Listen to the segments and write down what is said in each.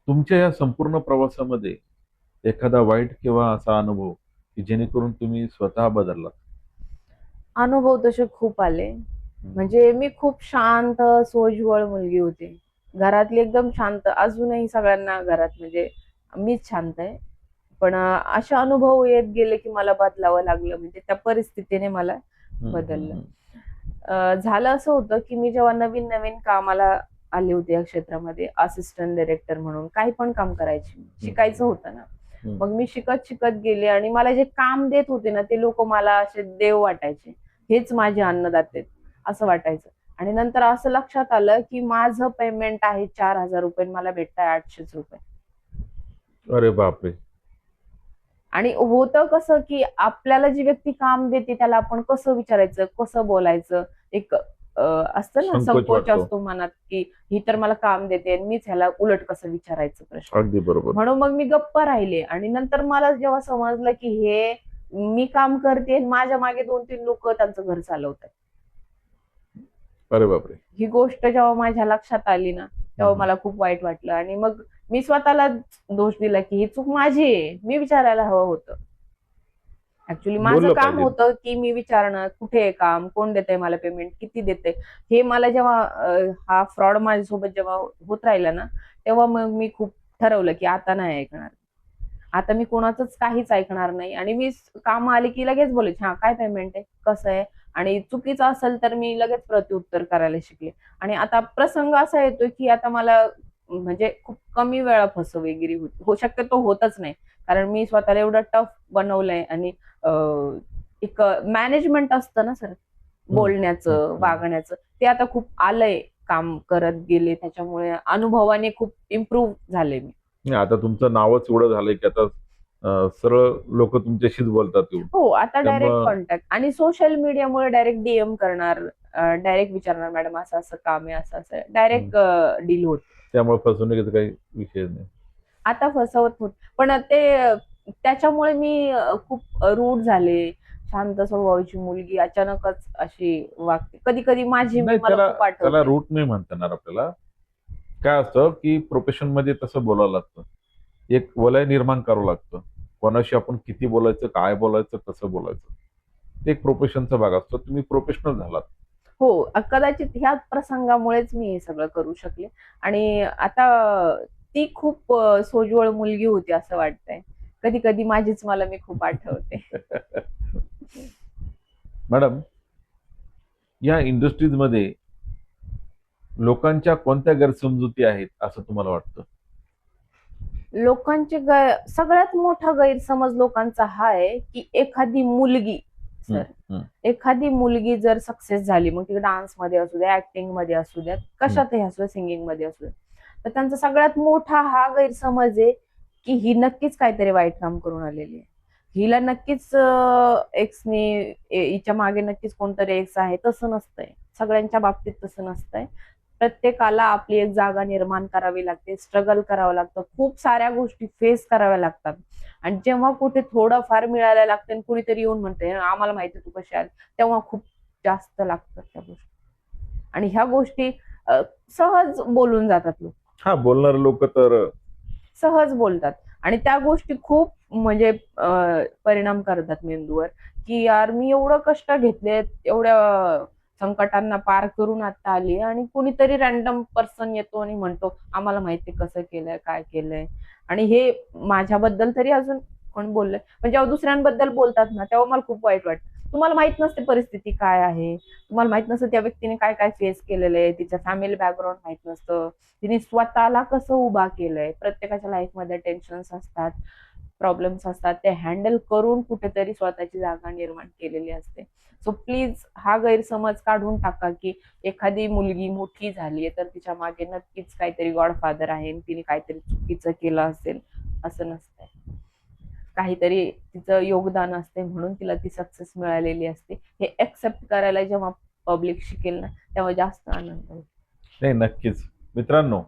तुमच्या या संपूर्ण प्रवासामध्ये एखादा वाईट किंवा असा अनुभव की जेणेकरून तुम्ही स्वतः बदललात? अनुभव तसे खूप आले. म्हणजे मी खूप शांत, सोज्वळ मुलगी होते. घरातली एकदम शांत. अजूनही सगळ्यांना घरात म्हणजे मीच शांत आहे. पण असे अनुभव येत गेले की मला बदलावं लागलं. म्हणजे त्या परिस्थितीने मला हं, हं, बदललं. हं. झालं असं होतं की मी जेव्हा नवीन-नवीन कामाला आले होते या क्षेत्रामध्ये असिस्टंट डायरेक्टर म्हणून काही पण काम करायची. हं, शिकायचं होतं ना. हं. मग मी शिकत गेले आणि मला जे काम देत होते ना, ते लोकं मला असे देव वाटायचे. हेच माझे अन्नदाते आहेत, असं वाटायचं. आणि नंतर असं लक्षात आलं, की माझं पेमेंट आहे ₹4,000 आणि मला भेटताय ₹800. अरे बापरे! आणि होतं कसं, की आपल्याला जी व्यक्ती काम देते त्याला आपण कसं विचारायचं, कसं बोलायचं, एक असतं ना संकोच संकोच वाटतो. असतो मनात, की ही तर मला काम देते आणि मीच ह्याला उलट कसं विचारायचं प्रश्न. अगदी बरोबर. म्हणून मग मी गप्प राहिले आणि नंतर मला जेव्हा समजलं, की हे मी काम करते आणि माझ्या मागे 2-3 लोकं त्यांचं घर चालवतायत. अरे बापरे! ही गोष्ट जेव्हा माझ्या लक्षात आली ना, हं, तेव्हा हं. मला खूप वाईट वाटलं आणि मग मी स्वतःला दोष दिला, की ही चूक माझी आहे. मी विचारायला हवं होतं. ऍक्च्युली माझं बोललं काम पाहिजे. होतं, की मी विचारणं, कुठे आहे काम, कोण देतंय मला पेमेंट, किती देतंय. हे मला जेव्हा हा फ्रॉड माझ्यासोबत जेव्हा होत राहिला ना, तेव्हा मग मी खूप ठरवलं, की आता नाही ऐकणार. आता मी कोणाचंच काहीच ऐकणार नाही आणि मी कामं आली, की लगेच बोलायचे, "हां, काय पेमेंट आहे? कसं आहे?" आणि चुकीचं असेल तर मी लगेच प्रत्युत्तर करायला शिकले. आणि आता प्रसंग असा येतोय, की आता मला म्हणजे खूप कमी वेळा फसवेगिरी होती. शक्यतो होतच नाही. कारण मी स्वतःला एवढं टफ बनवलंय आणि अ, एक मॅनेजमेंट असतं ना सर, हं, हं, बोलण्याचं, हं. वागण्याचं, ते आता खूप आलंय काम करत गेले. त्याच्यामुळे अनुभवाने खूप इम्प्रूव्ह झाले मी. नाही, आता तुमचं नावच एवढं झालंय की आता सरळ लोकं तुमच्याशीच बोलतात येऊन. हो, आता डायरेक्ट त्यामुळं कॉन्टॅक्ट आणि सोशल मीडियामुळे डायरेक्ट डीएम करणार, डायरेक्ट विचारणार, "मॅडम असं-असं काम आहे, असं-असं आहे." हं. डायरेक्ट डील होते. त्यामुळे फसवणुकीचा काही विषयच नाही. आता फसवत होत. पण ते त्याच्यामुळे मी खूप रूड झाले. शांत स्वभावाची मुलगी अचानकच अशी वागते. कधी-कधी माझी मी नाही, मला त्याला खूप त्याला आठवते. रूट नाही म्हणता येणार आपल्याला. काय असतं, की प्रोफेशनमध्ये तसं बोलावं लागतं. एक वलय निर्माण करावं लागतं. कोणाशी आपण किती बोलायचं, काय बोलायचं, कसं बोलायचं. ते एक प्रोफेशनचा भाग असतो. तुम्ही प्रोफेशनल झालात. हो, कदाचित ह्या प्रसंगामुळेच मी हे सगळं करू शकले आणि आता ती खूप सोज्वळ मुलगी होती असं वाटतंय. कधी-कधी माझीच मी खूप आठवते. मॅडम, या इंडस्ट्रीजमध्ये लोकांच्या कोणत्या गैरसमजुती आहेत असं तुम्हाला वाटतं? लोकांचे सगळ्यात मोठा गैरसमज लोकांचा हा आहे, की एखादी मुलगी हं, सर, हं, एखादी मुलगी जर सक्सेस झाली, मग ती डान्समध्ये असू द्या, ॲक्टिंगमध्ये असू द्यात, हं. कशातही असू द्या, सिंगिंगमध्ये असू द्या. तर त्यांचा सगळ्यात मोठा हा गैरसमज आहे, की ही नक्कीच काहीतरी वाईट काम करून आलेली आहे. हिला नक्कीच एक्सने हिच्या मागे नक्कीच कोणतरी एक्स आहे. तसं नसतंय. सगळ्यांच्या बाबतीत तसं नसतंय. प्रत्येकाला आपली एक जागा निर्माण करावी लागते, स्ट्रगल करावं लागतं. खूप साऱ्या गोष्टी फेस कराव्या लागतात. आणि जेव्हा कुठे थोडंफार मिळायला लागतं आणि कुणीतरी येऊन म्हणतंय, "आम्हाला माहिती आहे तू कशी आली." तेव्हा खूप जास्त लागतात त्या गोष्टी. आणि ह्या गोष्टी सहज बोलून जातात लोक. हां, बोलणारे लोकं तर सहज बोलतात आणि त्या गोष्टी खूप म्हणजे परिणाम करतात मेंदूवर, की यार मी एवढं कष्ट घेतलेत, एवढ्या संकटांना पार करून आता आली आणि कुणीतरी रँडम पर्सन येतो आणि म्हणतो, "आम्हाला माहिती कसं केलंय, काय केलंय." आणि हे माझ्याबद्दल तरी अजून कोण बोललंय. पण जेव्हा दुसऱ्यांबद्दल बोलतात ना, तेव्हा मला खूप वाईट वाटतं. तुम्हाला माहीत नसते परिस्थिती काय आहे. तुम्हाला माहीत नसतं त्या व्यक्तीने काय-काय फेस केलेलं आहे. तिचं फॅमिली बॅकग्राऊंड माहीत नसतं. तिने स्वतःला कसं उभा केलंय. प्रत्येकाच्या लाईफमध्ये टेन्शन्स असतात, प्रॉब्लेम्स असतात. ते हँडल करून कुठेतरी स्वतःची जागा निर्माण केलेली असते. सो प्लीज हा गैरसमज काढून टाका, की एखादी मुलगी मोठी झालीये तर तिच्या मागे नक्कीच काहीतरी गॉडफादर आहे आणि तिने काहीतरी चुकीचं केलं असेल, असं नसतंय. काहीतरी तिचं योगदान असते म्हणून तिला ती सक्सेस मिळालेली असते, हे एक्सेप्ट करायला जेव्हा पब्लिक शिकेल ना तेव्हा जास्त आनंद होईल. नाही, नक्कीच. मित्रांनो,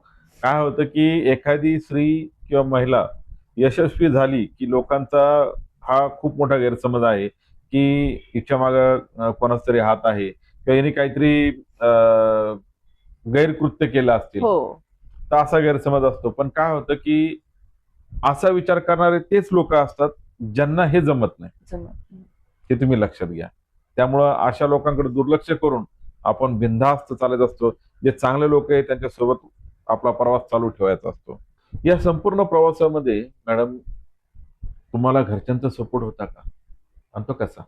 काय होतं की एखादी स्त्री किंवा महिला यशस्वी झाली की लोकांचा हा खूप मोठा गैरसमज आहे की हिच्या माग कोणाचा तरी हात आहे किंवा हिने काहीतरी गैरकृत्य केलं असतील, हो. तर असा गैरसमज असतो. पण काय होतं की असा विचार करणारे तेच लोक असतात ज्यांना हे जमत नाही. जमत. हे तुम्ही लक्षात घ्या. त्यामुळं अशा लोकांकडे दुर्लक्ष करून आपण बिनधास्त चालत असतो. जे चांगले लोक आहेत त्यांच्यासोबत आपला प्रवास चालू ठेवायचा असतो. या संपूर्ण प्रवासामध्ये मॅडम तुम्हाला घरच्यांचा सपोर्ट होता का? आणि तो कसा?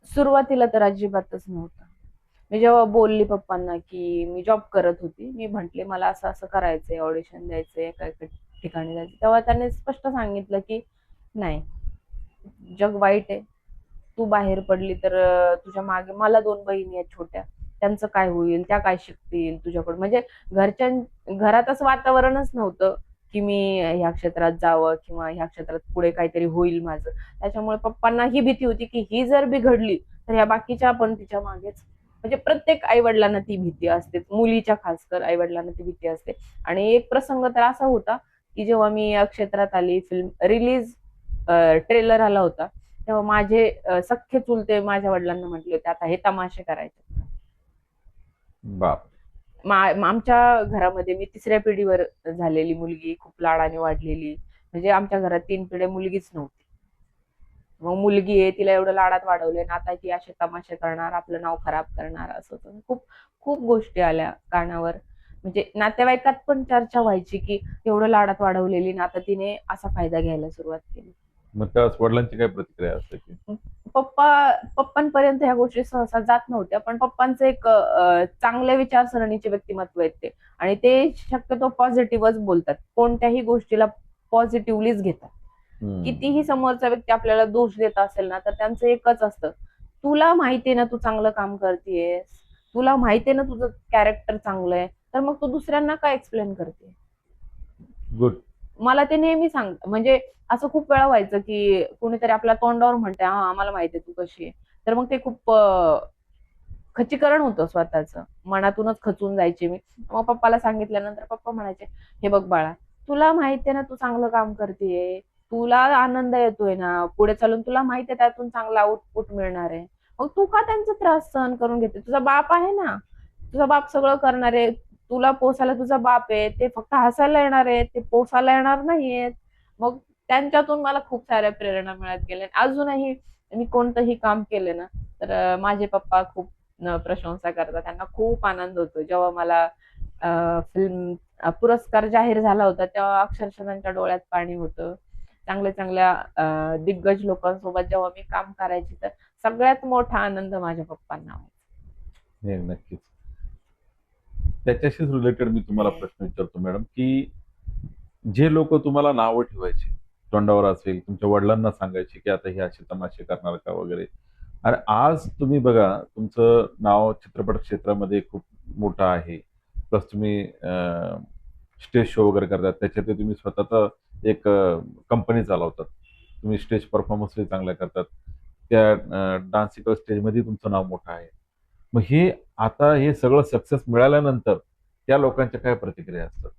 सुरुवातीला तर अजिबातच नव्हता. मी जेव्हा बोलली पप्पांना की मी जॉब करत होती, मी म्हटले मला असं असं करायचंय, ऑडिशन द्यायचंय, एका एका ठिकाणी जायचं, तेव्हा त्यांनी स्पष्ट सांगितलं की नाही, जग वाईट आहे, तू बाहेर पडली तर तुझ्या मागे मला 2 बहिणी आहेत छोट्या, त्यांचं काय होईल, त्या काय शिकतील तुझ्याकडून. म्हणजे घरात असं वातावरणच नव्हतं की मी ह्या क्षेत्रात जावं किंवा ह्या क्षेत्रात पुढे काहीतरी होईल माझं. त्याच्यामुळे पप्पांना ही भीती होती की ही जर बिघडली तर ह्या बाकीच्या पण तिच्या मागेच. म्हणजे प्रत्येक आई वडिलांना ती भीती असते, मुलीच्या खासकर आई वडिलांना ती भीती असते. आणि एक प्रसंग तर असा होता की जेव्हा मी या क्षेत्रात आली, फिल्म रिलीज, ट्रेलर आला होता, तेव्हा माझे सख्खे चुलते माझ्या वडिलांना म्हटले होते आता हे तमाशे करायचे. बाप. आमच्या घरामध्ये मी 3ऱ्या पिढीवर झालेली मुलगी, खूप लाडाने वाढलेली. म्हणजे आमच्या घरात 3 पिढ्या मुलगीच नव्हती. मग मुलगी आहे, तिला एवढं लाडात वाढवलंय आणि आता ती असे तमाशे करणार, आपलं नाव खराब करणार, असं तसं. खूप खूप गोष्टी आल्या कानावर. म्हणजे नातेवाईकात पण चर्चा व्हायची की एवढं लाडात वाढवलेली ना आता तिने असा फायदा घ्यायला सुरुवात केली. मग त्यावेळेस वडिलांची काय प्रतिक्रिया असते की? पप्पांपर्यंत ह्या गोष्टी सहसा जात नव्हत्या, पण पप्पांचं एक चांगल्या विचारसरणीचे व्यक्तिमत्व आहेत ते, आणि ते शक्यतो पॉझिटिव्हच बोलतात, कोणत्याही गोष्टीला पॉझिटिव्हलीच घेतात. कितीही समोरचा व्यक्ती आपल्याला दोष देत असेल ना तर त्यांचं एकच असतं, तुला माहितीये ना तू चांगलं काम करतेयस, तुला माहितीये ना तुझं कॅरेक्टर चांगलं आहे, तर मग तू दुसऱ्यांना काय एक्सप्लेन करते. गुड. मला ते नेहमी सांग, म्हणजे असं खूप वेळा व्हायचं की कोणीतरी आपल्या तोंडावर म्हणते हा आम्हाला माहितीये तू कशी आहे, तर मग ते खूप खच्चीकरण होतं स्वतःचं, मनातूनच खचून जायचे मी. मग पप्पाला सांगितल्यानंतर पप्पा म्हणायचे हे बघ बाळा, तुला माहितीये ना तू चांगलं काम करतेय, तुला आनंद येतोय ना, पुढे चालून तुला माहितीये त्यातून चांगला आउटपुट मिळणार आहे, मग तू का त्यांचा त्रास सहन करून घेते. तुझा बाप आहे ना, तुझा बाप सगळं करणार आहे, तुला पोसायला तुझा बाप आहे, ते फक्त हसायला येणार आहे, ते पोसायला येणार नाहीयेत. मग त्यांच्यातून मला खूप साऱ्या प्रेरणा मिळत गेल्या. अजूनही मी कोणतंही काम केलं ना तर माझे पप्पा खूप प्रशंसा करतात, त्यांना खूप आनंद होतो. जेव्हा मला फिल्म पुरस्कार जाहीर झाला होता तेव्हा अक्षरशः त्यांच्या डोळ्यात पाणी होतं. चांगल्या चांगल्या दिग्गज लोकांसोबत जेव्हा मी काम करायची तर सगळ्यात मोठा आनंद माझ्या पप्पांना व्हायचा. नाही, नक्कीच. त्याच्याशीच रिलेटेड मी तुम्हाला प्रश्न विचारतो मॅडम की जे लोक तुम्हाला नावं ठेवायचे, तोंडावर असेल, तुमच्या वडिलांना सांगायचे की आता हे असे तमाशे करणार का वगैरे, आणि आज तुम्ही बघा तुमचं नाव चित्रपट क्षेत्रामध्ये खूप मोठं आहे. प्लस तुम्ही स्टेज शो वगैरे करतात, त्याच्यात तुम्ही स्वतःचा एक कंपनी चालवतात. तुम्ही स्टेज परफॉर्मन्सही चांगल्या करतात. त्या डान्सिकल स्टेजमध्ये तुमचं नाव मोठं आहे. मग हे आता हे सगळं सक्सेस मिळाल्यानंतर त्या लोकांच्या काय प्रतिक्रिया असतात?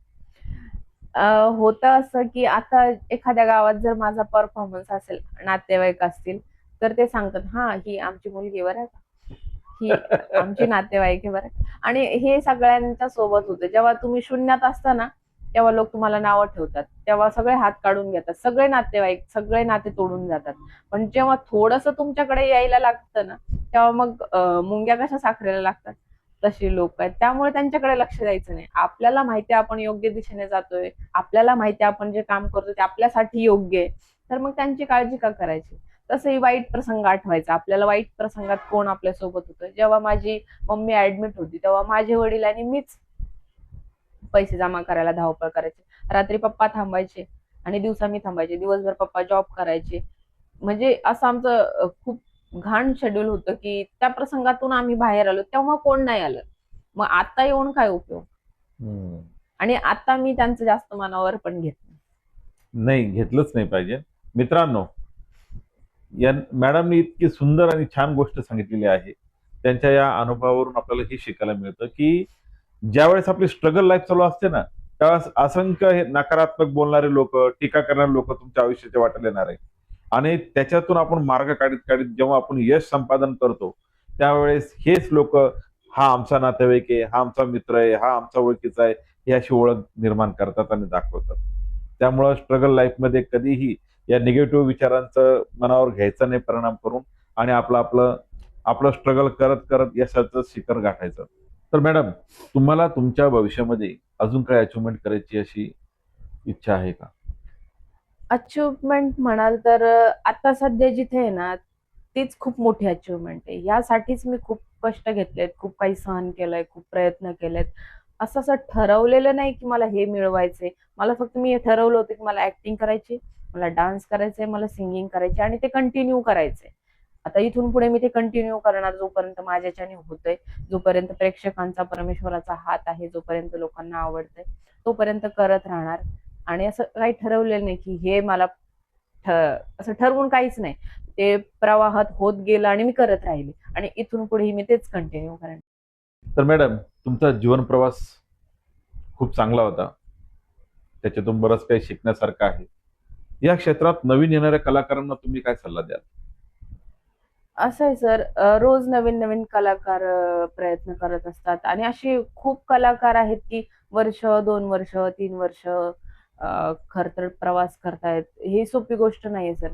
होतं असं की आता एखाद्या गावात जर माझा परफॉर्मन्स असेल, नातेवाईक असतील, तर ते सांगतात हा ही आमची मुलगी बरं का, ही आमची नातेवाईक आहे बरं का. आणि हे सगळ्यांच्या सोबत होतं. जेव्हा तुम्ही शून्यात असता ना तेव्हा लोक तुम्हाला नावं ठेवतात, तेव्हा सगळे हात काढून घेतात, सगळे नातेवाईक, सगळे नाते तोडून जातात. पण जेव्हा थोडस तुमच्याकडे यायला लागतं ना तेव्हा मग मुंग्या कशा साखरेला लागतात तशी लोक आहेत. त्यामुळे त्यांच्याकडे लक्ष द्यायचं नाही. आपल्याला माहिती आहे आपण योग्य दिशेने जातोय, आपल्याला माहिती आहे आपण जे काम करतो ते आपल्यासाठी योग्य आहे, तर मग त्यांची काळजी का करायची. तसंही वाईट प्रसंग आठवायचा आपल्याला. वाईट प्रसंगात कोण आपल्या सोबत होतं, जेव्हा माझी मम्मी ऍडमिट होती तेव्हा माझे वडील आणि मीच पैसे जमा करायला धावपळ करायचे. रात्री पप्पा थांबायचे आणि दिवसा मी थांबायचे, दिवसभर पप्पा जॉब करायचे. म्हणजे असं आमचं खूप घाण शेड्यूल होतं की त्या प्रसंगातून आम्ही बाहेर आलो तेव्हा कोण नाही आलं. मग आता येऊन काय उपयोग. आणि आता मी त्यांचं जास्त मनावर पण घेत नाही. नाही, घेतलंच नाही पाहिजे. मित्रांनो, या मॅडमनी इतकी सुंदर आणि छान गोष्ट सांगितलेली आहे. त्यांच्या या अनुभवावरून आपल्याला हे शिकायला मिळतं, की ज्यावेळेस आपली स्ट्रगल लाईफ चालू असते ना, त्यावेळेस असंख्य हे नकारात्मक बोलणारे लोकं, टीका करणारे लोकं तुमच्या आयुष्याच्या वाटेला येणार आहे. आणि त्याच्यातून आपण मार्ग काढत-काढत जेव्हा आपण यश संपादन करतो, त्यावेळेस हेच लोकं, हा आमचा नातेवाईक आहे, हा आमचा मित्र आहे, हा आमचा ओळखीचा आहे, ही अशी ओळख निर्माण करतात आणि दाखवतात. त्यामुळं स्ट्रगल लाईफमध्ये कधीही या निगेटिव्ह विचारांचं मनावर घ्यायचं नाही परिणाम करून, आणि आपलं आपलं आपलं स्ट्रगल करत करत यशाचं शिखर गाठायचं. तर मॅडम, तुम्हाला तुमच्या भविष्यामध्ये अजून काय अचिव्हमेंट करायची अशी इच्छा आहे का? अचिव्हमेंट म्हणाल तर आता सध्या जिथे आहे ना, तीच खूप मोठी अचिव्हमेंट आहे. यासाठीच मी खूप कष्ट घेतलेत, खूप काही सहन केलंय, खूप प्रयत्न केलेत. असं ठरवलेलं नाही की मला हे मिळवायचंय. मला फक्त मी हे ठरवलं होतं की मला ऍक्टिंग करायची, मला डान्स करायचंय, मला सिंगिंग करायची आणि ते कंटिन्यू करायचंय. आता इथून पुढे मी ते कंटिन्यू करणार जोपर्यंत माझ्याच्याने होतंय, जोपर्यंत प्रेक्षकांचा, परमेश्वराचा हात आहे, जोपर्यंत लोकांना आवडतंय, तोपर्यंत करत राहणार. आणि असं काही ठरवलेलं नाही की हे मला असं ठरवून काहीच नाही. ते प्रवाहात होत गेलं आणि मी करत राहिले आणि इथून पुढेही मी तेच कंटिन्यू करेन. तर मॅडम, तुमचा जीवन प्रवास खूप चांगला होता. त्याच्यातून बरंच काही शिकण्यासारखं आहे. या क्षेत्रात नवीन येणाऱ्या कलाकारांना तुम्ही काय सल्ला द्याल? असं आहे सर, रोज नवीन नवीन कलाकार प्रयत्न करत असतात आणि असे खूप कलाकार आहेत की वर्ष, 2 वर्ष, 3 वर्ष खर तर प्रवास करतायत. ही सोपी गोष्ट नाहीये सर.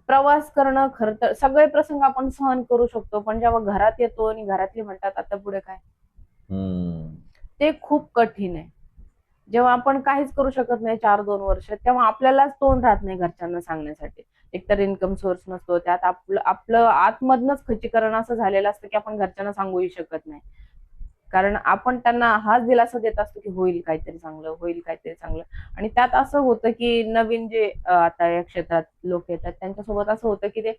प्रवास करणं खरं तर सगळे प्रसंग आपण सहन करू शकतो, पण जेव्हा घरात येतो आणि घरातले म्हणतात आता पुढे काय, हम्म. ते खूप कठीण आहे. जेव्हा आपण काहीच करू शकत नाही 4-2 वर्ष, तेव्हा आपल्यालाच तोंड राहत नाही घरच्यांना सांगण्यासाठी. एकतर इन्कम सोर्स नसतो, त्यात आपलं आपलं आतमधनच खच्चीकरण असं झालेलं असतं की आपण घरच्यांना सांगूही शकत नाही. कारण आपण त्यांना हाच दिलासा देत असतो की होईल काहीतरी चांगलं, होईल काहीतरी चांगलं. आणि त्यात असं होतं की नवीन जे आता या क्षेत्रात लोक येतात त्यांच्यासोबत असं होतं की ते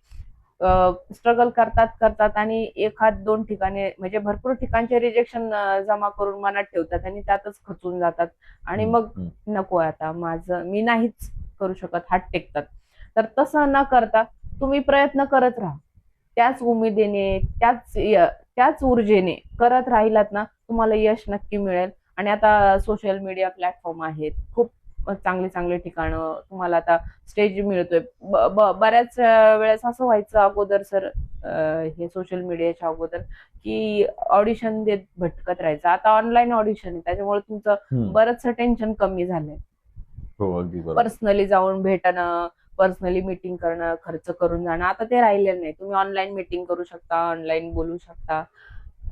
स्ट्रगल करतात करतात आणि एखाद दोन ठिकाणी म्हणजे भरपूर ठिकाणचे रिजेक्शन जमा करून मनात ठेवतात आणि त्यातच खचून जातात आणि हम्म. मग हम्म. नको आता माझं मी नाहीच करू शकत, हात टेकतात. तर तसं न करता तुम्ही प्रयत्न करत राहा. त्याच उमेदीने, त्याच ऊर्जेने करत राहिलात ना, तुम्हाला यश नक्की मिळेल. आणि आता सोशल मीडिया प्लॅटफॉर्म आहेत. खूप चांगली चांगली ठिकाणं तुम्हाला आता स्टेज मिळतोय. बऱ्याच वेळेस असं व्हायचं अगोदर सर, हे सोशल मीडियाच्या अगोदर, की ऑडिशन देत भटकत राहायचं. आता ऑनलाईन ऑडिशन आहे, त्याच्यामुळे तुमचं हम्म. बरंचसं टेन्शन कमी झालंय. हो, अगदी बरोबर. पर्सनली जाऊन भेटणं, पर्सनली मीटिंग करणं, खर्च करून जाणं, आता ते राहिलेलं नाही. तुम्ही ऑनलाईन मीटिंग करू शकता, ऑनलाईन बोलू शकता.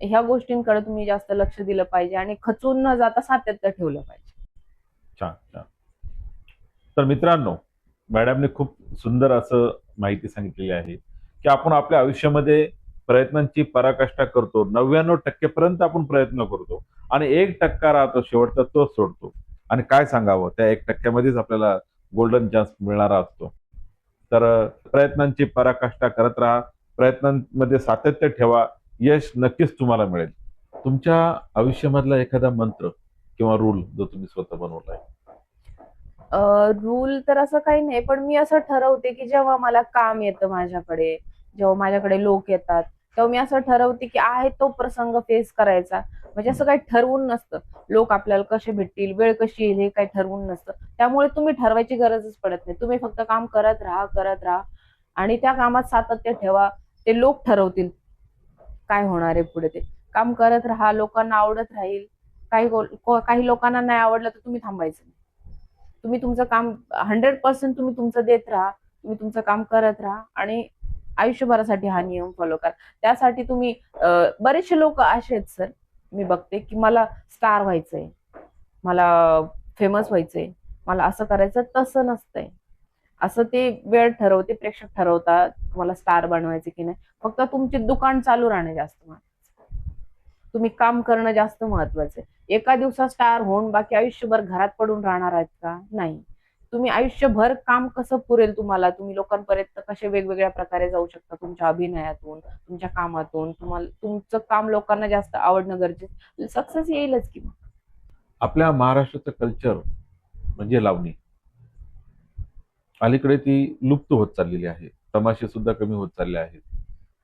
ह्या गोष्टींकडे तुम्ही जास्त लक्ष दिलं पाहिजे आणि खचून न जाता सातत्य ठेवलं पाहिजे. छान, छान. तर मित्रांनो, मॅडमने खूप सुंदर असं माहिती सांगितलेली आहे, की आपण आपल्या आयुष्यामध्ये प्रयत्नांची पराकाष्ठा करतो. 99% पर्यंत आपण प्रयत्न करतो आणि 1% राहतो शेवटचा, तोच सोडतो. आणि काय सांगावं, त्या 1% मध्येच आपल्याला गोल्डन चान्स मिळणारा असतो. तर प्रयत्नांची पराकाष्ठा करत राहा. प्रयत्नांमध्ये सातत्य ठेवा. यश नक्कीच तुम्हाला मिळेल. तुमच्या आयुष्यामधला एखादा मंत्र किंवा रूल जो तुम्ही स्वतः बनवलाय? रूल तर असं काही नाही, पण मी असं ठरवते की जेव्हा मला काम येतं माझ्याकडे, जेव्हा माझ्याकडे लोक येतात, तेव्हा मी असं ठरवते की आहे तो प्रसंग फेस करायचा. म्हणजे असं काही ठरवून नसतं. लोक आपल्याला कसे भेटतील, वेळ कशी येईल हे काही ठरवून नसतं. त्यामुळे तुम्ही ठरवायची गरजच पडत नाही. तुम्ही फक्त काम करत राहा, करत राहा आणि त्या कामात सातत्य ठेवा. ते लोक ठरवतील काय होणार आहे पुढे ते. काम करत राहा, लोकांना आवडत राहील. काही लोकांना नाही आवडलं तर तुम्ही थांबायचं नाही. तुम्ही तुमचं काम 100% तुम्ही तुमचं देत राहा. तुम्ही तुमचं काम करत राहा आणि आयुष्यभरासाठी हा नियम फॉलो करा. त्यासाठी तुम्ही बरेचसे लोक असे आहेत सर, मी बघते की मला स्टार व्हायचंय, मला फेमस व्हायचंय, मला असं करायचं. तसं नसतंय. असं ते वेळ ठरवते, प्रेक्षक ठरवतात तुम्हाला स्टार बनवायचे की नाही. फक्त तुमचे दुकान चालू राहणे जास्त महत्वाचं. तुम्ही काम करणं जास्त महत्वाचं आहे. एका दिवसात स्टार होऊन बाकी आयुष्यभर घरात पडून राहणार आहेत का? नाही. तुम्ही आयुष्यभर काम कसं पुरेल तुम्हाला, तुम्ही लोकांपर्यंत कसे वेगवेगळ्या प्रकारे जाऊ शकता, तुमच्या अभिनयातून, तुमच्या कामातून. तुम्हाला तुमचं काम लोकांना जास्त आवडणं गरजेचं. सक्सेस येईलच की मग. आपल्या महाराष्ट्राचं कल्चर म्हणजे लावणी. अलीकडे ती लुप्त होत चाललेली आहे. तमाशे सुद्धा कमी होत चालले आहेत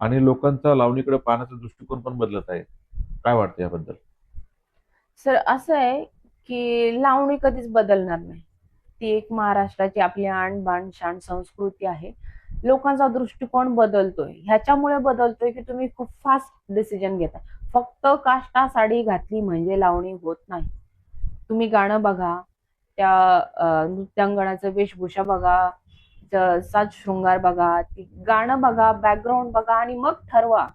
आणि लोकांचा लावणीकडे पाहण्याचा दृष्टिकोन पण बदलत आहे. काय वाटतं याबद्दल? सर असं आहे की लावणी कधीच बदलणार नाही. ती एक महाराष्ट्राची आपली आण बाण शाण संस्कृती आहे. लोकांचा दृष्टिकोन बदलतोय, ह्याच्यामुळे बदलतोय की तुम्ही खूप फास्ट डिसिजन घेताय. फक्त काष्टा साडी घातली म्हणजे लावणी होत नाही. तुम्ही गाणं बघा, त्या नृत्यांगणाचं वेशभूषा बघा, साज शृंगार बघा, ती गाणं बघा, बॅकग्राऊंड बघा आणि मग ठरवा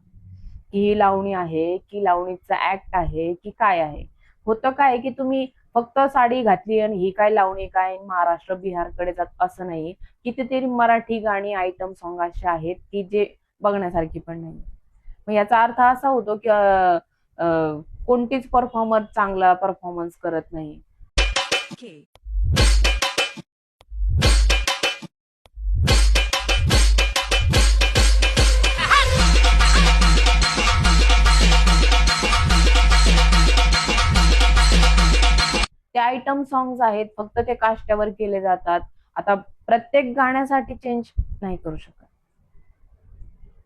की ही लावणी आहे की लावणीचा ऍक्ट आहे की काय आहे. होतं काय की तुम्ही फक्त साडी घातली आणि ही काय लावणी काय महाराष्ट्र बिहारकडे जात असं नाही. कितीतरी मराठी गाणी आयटम सॉन्ग असे आहेत की जे बघण्यासारखी पण नाही. मग याचा अर्थ असा होतो की कोणतीच परफॉर्मर चांगला परफॉर्मन्स करत नाही. ते आयटम सॉंग्स आहेत, फक्त ते काष्ट्यावर केले जातात. आता प्रत्येक गाण्यासाठी चेंज नाही करू शकत.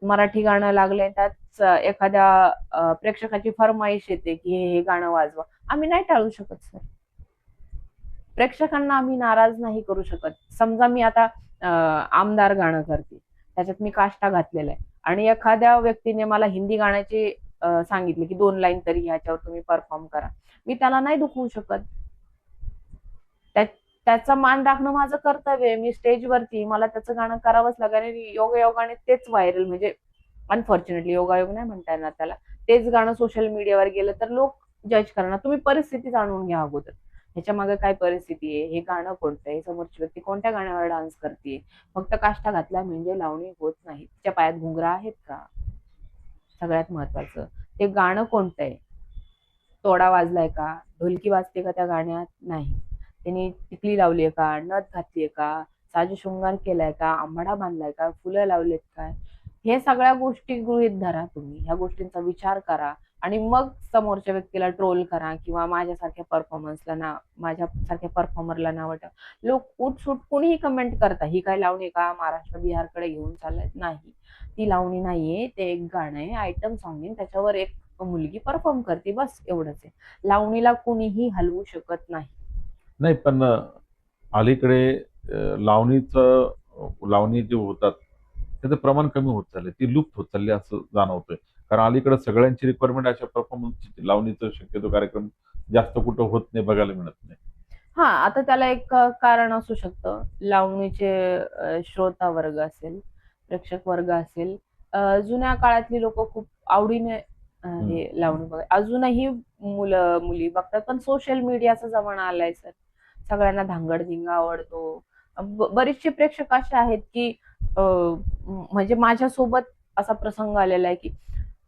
मराठी गाणं लागलंय त्यात एखाद्या प्रेक्षकाची फरमाईश येते की हे गाणं वाजवा, आम्ही नाही टाळू शकत सर. प्रेक्षकांना आम्ही नाराज नाही करू शकत. समजा मी आता आमदार गाणं करते, त्याच्यात मी काष्टा घातलेला आहे आणि एखाद्या व्यक्तीने मला हिंदी गाण्याचे सांगितले की 2 लाईन तरी ह्याच्यावर तुम्ही परफॉर्म करा, मी त्याला नाही दुखवू शकत. त्याचा मान राखणं माझं कर्तव्य आहे. मी स्टेजवरती मला त्याचं गाणं करावंच लागेल आणि योगायोगाने तेच व्हायरल, म्हणजे अनफॉर्च्युनेटली योगायोग नाही म्हणता येणार त्याला, तेच गाणं सोशल मीडियावर गेलं तर लोक जज करणार. तुम्ही परिस्थिती जाणून घ्या अगोदर, ह्याच्या मागे काय परिस्थिती आहे, हे गाणं कोणतं आहे, समोरची व्यक्ती कोणत्या गाण्यावर डान्स करते. फक्त काष्टा घातला म्हणजे लावणी होत नाही. तिच्या पायात घुंगरा आहेत का, सगळ्यात महत्वाचं ते गाणं कोणतं आहे, तोडा वाजलाय का, ढोलकी वाजते का त्या गाण्यात, नाही, त्यांनी टिकली लावलीय का, नथ घातलीय का, साज शृंगार केलाय का, आंबाडा बांधलाय का, फुलं लावलेत काय, हे सगळ्या गोष्टी गृहीत धरा. तुम्ही ह्या गोष्टींचा विचार करा आणि मग समोरच्या व्यक्तीला ट्रोल करा किंवा माझ्यासारख्या परफॉर्मरला नाव ठेवा. लोक उठसूट कोणीही कमेंट करता, ही काय लावणी का महाराष्ट्र बिहारकडे घेऊन चाललाय, नाही, ती लावणी नाहीये, ते एक गाणं आहे, आयटम सॉन्ग आहे, त्याच्यावर एक मुलगी परफॉर्म करते, बस एवढंच आहे. लावणीला कुणीही हलवू शकत नाही. नाही, पण अलीकडे लावणी जे होतात त्याचं प्रमाण कमी होत चाललंय, ती लुप्त होत चालली असं जाणवतंय. कारण अलीकडे सगळ्यांची रिक्वायरमेंट अशा परफॉर्मन्सची, लावणीचं शक्यतो कार्यक्रम जास्त कुठं होत नाही, बघायला मिळत नाही. हा, आता त्याला एक कारण असू शकतं. लावणीचे श्रोता वर्ग असेल, प्रेक्षक वर्ग असेल, जुन्या काळातली लोक खूप आवडीने हे लावणी बघ, अजूनही मुलं मुली बघतात, पण सोशल मीडियाचा जमाना आलाय सर. सगळ्यांना धांगडधिंगा आवडतो. बरेचसे प्रेक्षक असे आहेत की म्हणजे माझ्यासोबत असा प्रसंग आलेला आहे की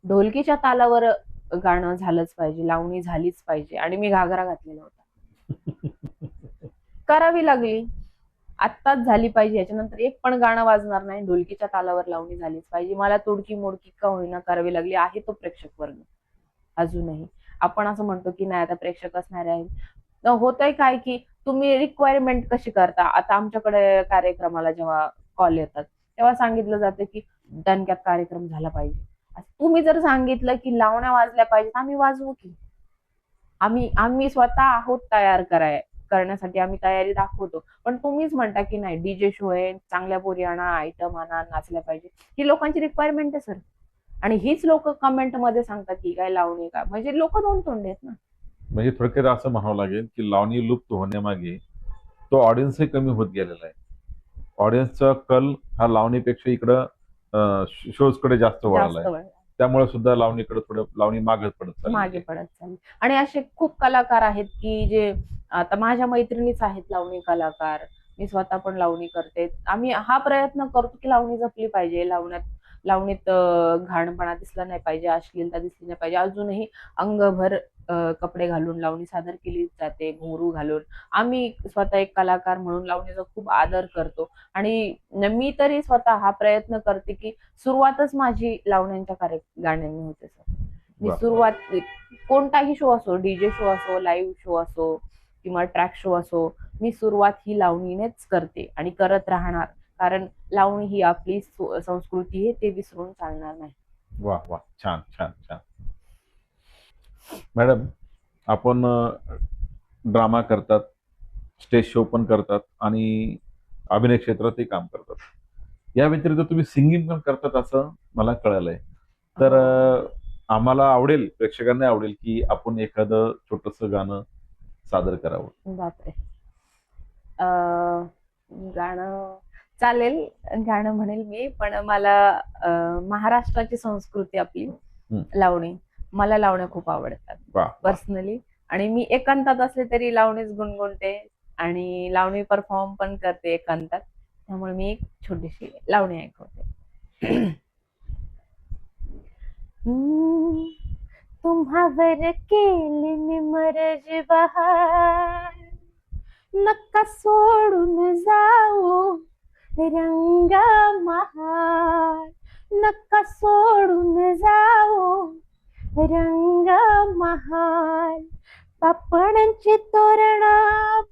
ढोलकीच्या तालावर गाणं झालंच पाहिजे, लावणी झालीच पाहिजे आणि मी घागरा घातलेला होता. करावी लागली, आत्ताच झाली पाहिजे, याच्यानंतर एक पण गाणं वाजणार नाही, ढोलकीच्या तालावर लावणी झालीच पाहिजे. मला तोडकी मोडकी का होईना करावी लागली. आहे तो प्रेक्षक वर्ग अजूनही. आपण असं म्हणतो की नाही आता प्रेक्षक असणार आहे. होतंय काय की तुम्ही रिक्वायरमेंट कशी करता. आता आमच्याकडे कार्यक्रमाला जेव्हा कॉल येतात तेव्हा सांगितलं जातं की दणक्यात कार्यक्रम झाला पाहिजे. तुम्ही जर सांगितलं की लावण्या वाजल्या पाहिजेत, आम्ही वाजवू की. आम्ही आम्ही स्वतः आहोत तयार करण्यासाठी, आम्ही तयारी दाखवतो. पण तुम्हीच म्हणता की नाही डीजे शो आहे, चांगल्या पोरी आणा, आयटम आणा, नाचल्या पाहिजे. ही लोकांची रिक्वायरमेंट आहे सर. आणि हीच लोक कमेंट मध्ये सांगतात की काय लावणी का, म्हणजे लोक दोन तोंडे आहेत ना. म्हणजे थोडक्यात असं म्हणावं लागेल की लावणी लुप्त होण्यामागे तो ऑडियन्सही कमी होत गेलेला आहे. ऑडियन्सचा कल हा लावणीपेक्षा इकडं शोजकडे जास्त वळाला जास्त आहे. वेळ त्यामुळे सुद्धा लावणीकडे थोडं लावणी मागे पडत चालली मागे आहे. पडत चालली. आणि असे खूप कलाकार आहेत की जे, आता माझ्या मैत्रिणीच आहेत लावणी कलाकार, मी स्वतः पण लावणी करते. आम्ही हा प्रयत्न करतो की लावणी जपली पाहिजे, लावणीत घाणपणा दिसला नाही पाहिजे, अश्लीलता दिसली नाही पाहिजे. अजूनही अंगभर कपडे घालून लावणी सादर केली जाते, घुंगरू घालून. आम्ही स्वतः एक कलाकार म्हणून लावणीचा खूप आदर करतो आणि मी तरी स्वतः हा प्रयत्न करते की सुरुवातच माझी लावण्यांच्या गाण्यांनी होते सर. मी वा. सुरुवात कोणताही शो असो, डीजे शो असो, लाईव्ह शो असो किंवा ट्रॅक शो असो, मी सुरुवात ही लावणीनेच करते आणि करत राहणार, कारण लावणी ही आपली संस्कृती आहे, ते विसरून चालणार नाही. वा वा, छान छान छान. मॅडम, आपण ड्रामा करतात, स्टेज शो पण करतात आणि अभिनय क्षेत्रातही काम करतात. या व्यतिरिक्त तुम्ही सिंगिंग पण करतात असं मला कळालंय. तर आम्हाला आवडेल, प्रेक्षकांना आवडेल की आपण एखादं छोटस गाणं सादर करावं. बापरे. गाणं चालेल, गाणं म्हणेल मी, पण मला महाराष्ट्राची संस्कृती आपली लावणी, मला लावण्या खूप आवडतात वा. पर्सनली. आणि मी एकांतात असले तरी लावणीच गुणगुणते आणि लावणी परफॉर्म पण करते एकांतात. त्यामुळे मी एक छोटीशी लावणी ऐकवते. तुम्हावर केली मी मरज बहार, नका सोडून जाऊ रंगा महार, नका सोडून जाऊ रंगा महार. पापणांची तोरण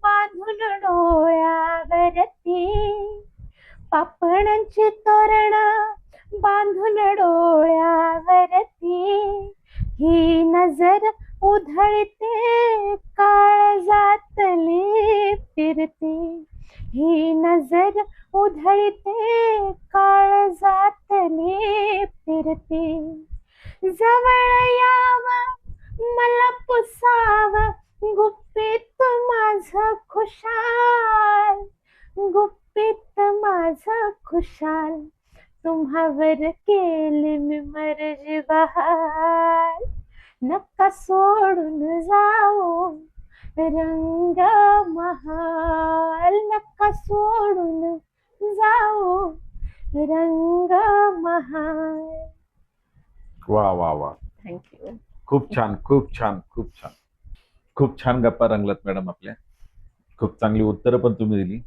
बांधून डोळ्यावरती, पापणांची तोरण बांधून डोळ्यावरती, ही नजर उधळते काळजातली फिरते, ही नजर उधळते काळजातली फिरते. जवळ याव मला पुसाव गुप्पीत माझ खुशाल, गुप्पीत माझ खुशाल. तुम्हावर केली मी मरज बहार, नका सोडून जाऊ रंग महाल, नका सोडून जाऊ रंग महाल. वा वा वा, थँक्यू. खूप छान खूप छान खूप छान. खूप छान गप्पा रंगलात मॅडम आपल्या. खूप चांगली उत्तरं पण तुम्ही दिली.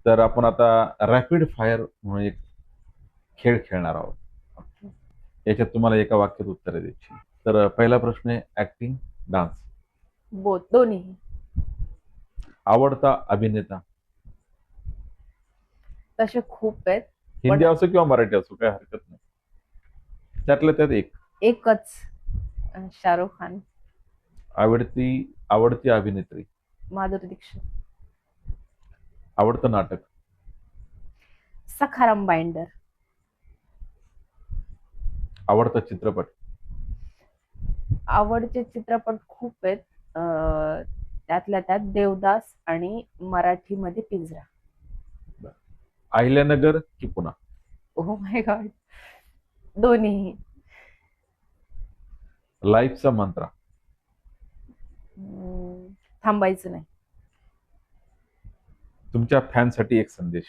तर आपण आता रॅपिड फायर म्हणून एक खेळ खेळणार आहोत. याच्यात तुम्हाला एका वाक्यात उत्तरं द्यायची. तर पहिला प्रश्न आहे, ऍक्टिंग, डान्स. बोथ, दोन्ही. आवडता अभिनेता. तसे खूप आहेत. हिंदी असो किंवा मराठी असो, काही हरकत नाही. त्यातल्या त्यात एक. एकच, शाहरुख खान. आवडती अभिनेत्री. माधुरी दीक्षित. आवडतं नाटक. सखाराम बाइंडर. आवडता चित्रपट. आवडते चित्रपट खूप आहेत. त्यातल्या त्यात देवदास आणि मराठीमध्ये पिंजरा. अहिल्यानगर की पुणा. ओह माय गॉड, दोन्ही. लाईफचा मंत्रा. थांबायचं नाही. तुमच्या फॅनसाठी एक संदेश.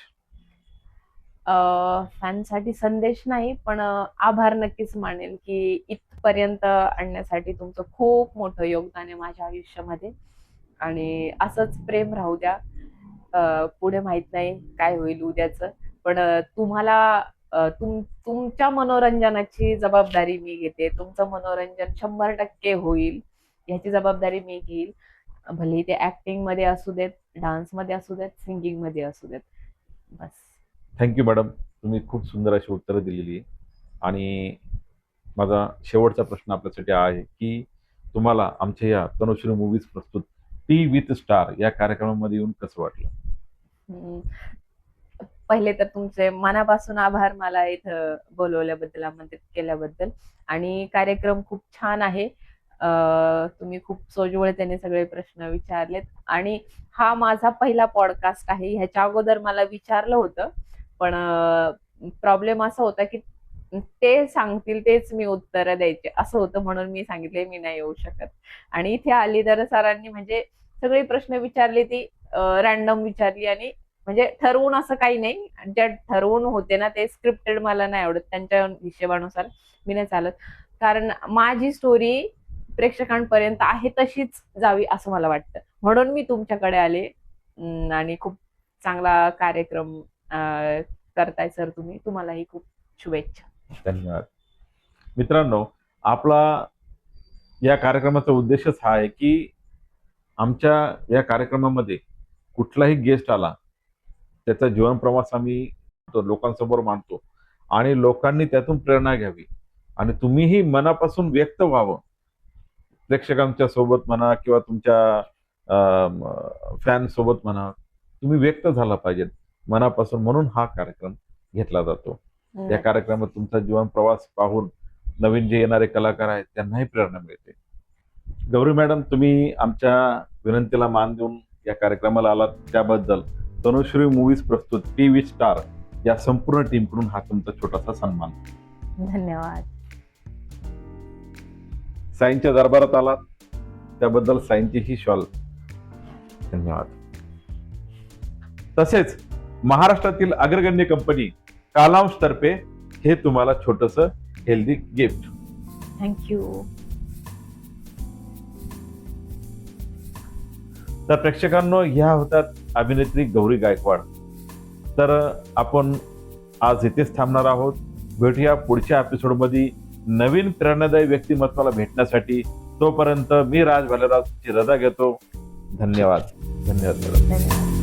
फॅनसाठी संदेश नाही, पण आभार नक्कीच मानेल की इथपर्यंत आणण्यासाठी तुमचं खूप मोठं योगदान आहे माझ्या आयुष्यामध्ये, आणि असंच प्रेम राहू द्या. पुढे माहित नाही काय होईल उद्याचं, पण तुम्हाला तुमच्या मनोरंजनाची जबाबदारी मी घेते. तुमचं मनोरंजन 100% होईल याची जबाबदारी मी घेईल. भले ते ऍक्टिंग मध्ये असू देत, डान्स मध्ये असू देत, सिंगिंग मध्ये असू देत. बस. थँक्यू मॅडम, तुम्ही खूप सुंदर अशी उत्तरं दिलेली आहे. आणि माझा शेवटचा प्रश्न आपल्यासाठी आहे की तुम्हाला आमच्या या तनुश्री मूवीज प्रस्तुत टी विथ स्टार या कार्यक्रमामध्ये येऊन कसं वाटलं? पहिले तर तुमचे मनापासून आभार मला इथं बोलवल्याबद्दल, आमंत्रित केल्याबद्दल. आणि कार्यक्रम खूप छान आहे. तुम्ही खूप सोज्वळतेने सगळे प्रश्न विचारलेत, आणि हा माझा पहिला पॉडकास्ट आहे. ह्याच्या अगोदर मला विचारलं होतं, पण प्रॉब्लेम असा होता की ते सांगतील तेच मी उत्तर द्यायचे असं होतं, म्हणून मी सांगितले मी नाही येऊ शकत. आणि इथे आली तर सरांनी म्हणजे सगळी प्रश्न विचारली, ती रॅन्डम विचारली, आणि म्हणजे ठरवून असं काही नाही. ज्या ठरवून होते ना ते स्क्रिप्टेड मला नाही आवडत, त्यांच्या हिशोबानुसार मी नाही चालत. कारण माझी स्टोरी प्रेक्षकांपर्यंत आहे तशीच जावी असं मला वाटतं, म्हणून मी तुमच्याकडे आले. आणि खूप चांगला कार्यक्रम करताय सर तुम्ही. तुम्हालाही खूप शुभेच्छा. धन्यवाद. मित्रांनो, आपला या कार्यक्रमाचा उद्देशच हा आहे की आमच्या या कार्यक्रमामध्ये कुठलाही गेस्ट आला त्याचा जीवन प्रवास आम्ही लोकांसमोर मांडतो आणि लोकांनी त्यातून प्रेरणा घ्यावी आणि तुम्हीही मनापासून व्यक्त व्हावं प्रेक्षकांच्या सोबत म्हणा किंवा तुमच्या फॅन सोबत म्हणा तुम्ही व्यक्त झाला पाहिजेत मनापासून म्हणून हा कार्यक्रम घेतला जातो. या कार्यक्रमात तुमचा जीवन प्रवास पाहून नवीन जे येणारे कलाकार आहेत त्यांनाही प्रेरणा मिळते. गौरी मॅडम, तुम्ही आमच्या विनंतीला मान देऊन या कार्यक्रमाला आलात त्याबद्दल तनुश्री मूवीज प्रस्तुत टीव्ही स्टार या संपूर्ण टीमकडून हा तुमचा छोटासा सन्मान. धन्यवाद. साईंच्या दरबारात आलात त्याबद्दल साईंची ही शॉल. धन्यवाद. तसेच महाराष्ट्रातील अग्रगण्य कंपनी कालांश तर्फे हे तुम्हाला छोटस हेल्दी गिफ्ट. थँक्यू. तर प्रेक्षकांनो, ह्या होतात अभिनेत्री गौरी गायकवाड. तर आपण आज इथेच थांबणार आहोत. भेटूया पुढच्या एपिसोडमध्ये नवीन प्रेरणादायी व्यक्तिमत्वाला भेटण्यासाठी. तोपर्यंत मी राज भालेराव रजा घेतो. धन्यवाद. धन्यवाद. धन्यवाद.